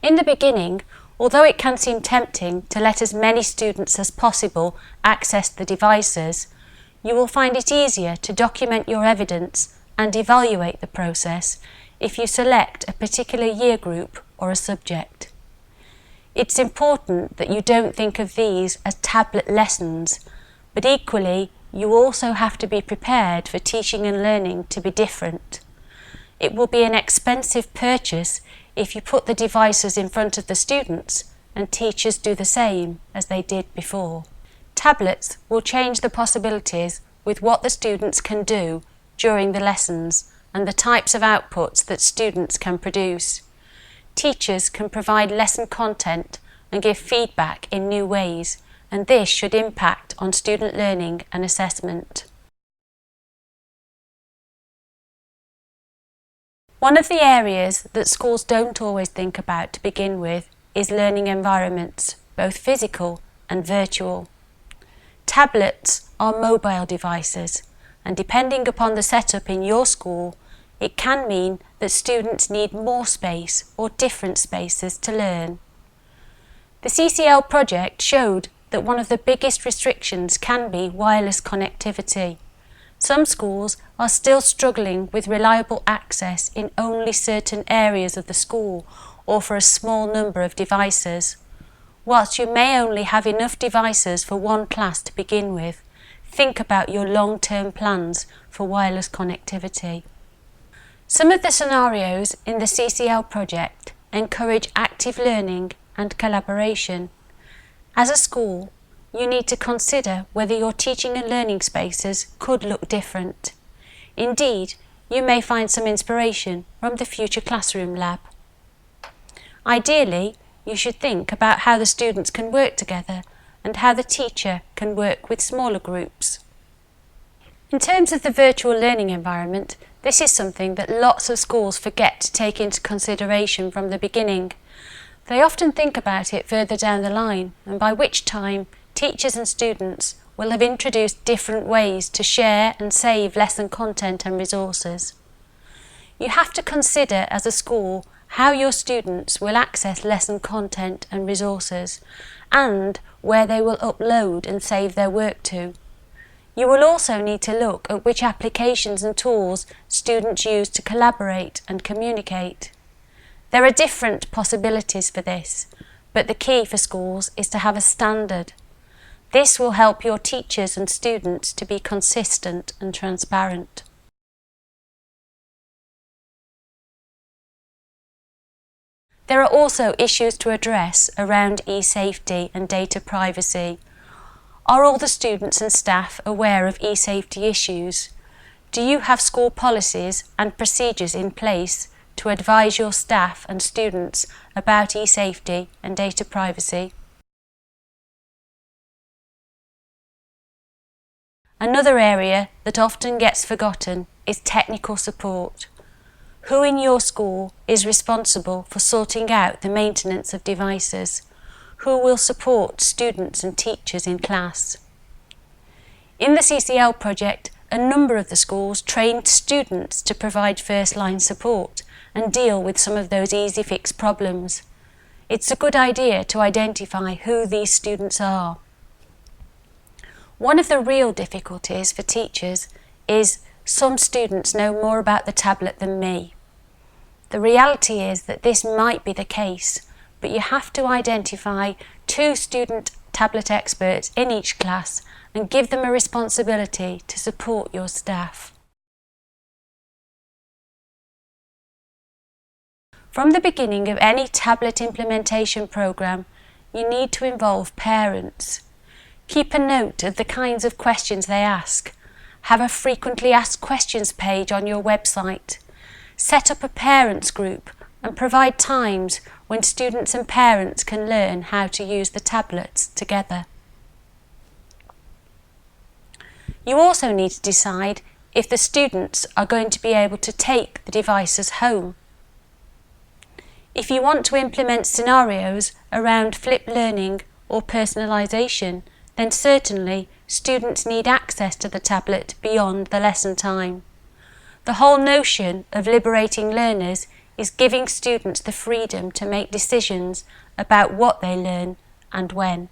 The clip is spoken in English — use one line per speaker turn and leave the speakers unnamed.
In the beginning, although it can seem tempting to let as many students as possible access the devices, you will find it easier to document your evidence and evaluate the process if you select a particular year group or a subject. It's important that you don't think of these as tablet lessons, but equally you also have to be prepared for teaching and learning to be different. It will be an expensive purchase if you put the devices in front of the students and teachers do the same as they did before. Tablets will change the possibilities with what the students can do during the lessons and the types of outputs that students can produce. Teachers can provide lesson content and give feedback in new ways, and this should impact on student learning and assessment. One of the areas that schools don't always think about to begin with is learning environments, both physical and virtual. Tablets are mobile devices, and depending upon the setup in your school, it can mean that students need more space or different spaces to learn. The CCL project showed that one of the biggest restrictions can be wireless connectivity. Some schools are still struggling with reliable access in only certain areas of the school or for a small number of devices. Whilst you may only have enough devices for one class to begin with, think about your long-term plans for wireless connectivity. Some of the scenarios in the CCL project encourage active learning and collaboration. As a school, you need to consider whether your teaching and learning spaces could look different. Indeed, you may find some inspiration from the future classroom lab. Ideally, you should think about how the students can work together and how the teacher can work with smaller groups. In terms of the virtual learning environment, this is something that lots of schools forget to take into consideration from the beginning. They often think about it further down the line, and by which time teachers and students will have introduced different ways to share and save lesson content and resources. You have to consider as a school how your students will access lesson content and resources, and where they will upload and save their work to. You will also need to look at which applications and tools students use to collaborate and communicate. There are different possibilities for this, but the key for schools is to have a standard. This will help your teachers and students to be consistent and transparent. There are also issues to address around e-safety and data privacy. Are all the students and staff aware of e-safety issues? Do you have school policies and procedures in place to advise your staff and students about e-safety and data privacy? Another area that often gets forgotten is technical support. Who in your school is responsible for sorting out the maintenance of devices? Who will support students and teachers in class? In the CCL project, a number of the schools trained students to provide first-line support and deal with some of those easy fix problems. It's a good idea to identify who these students are. One of the real difficulties for teachers is some students know more about the tablet than me. The reality is that this might be the case, but you have to identify 2 student tablet experts in each class and give them a responsibility to support your staff. From the beginning of any tablet implementation programme, you need to involve parents. Keep a note of the kinds of questions they ask. Have a frequently asked questions page on your website. Set up a parents group and provide times when students and parents can learn how to use the tablets together. You also need to decide if the students are going to be able to take the devices home. If you want to implement scenarios around flipped learning or personalisation, then certainly students need access to the tablet beyond the lesson time. The whole notion of liberating learners is giving students the freedom to make decisions about what they learn and when.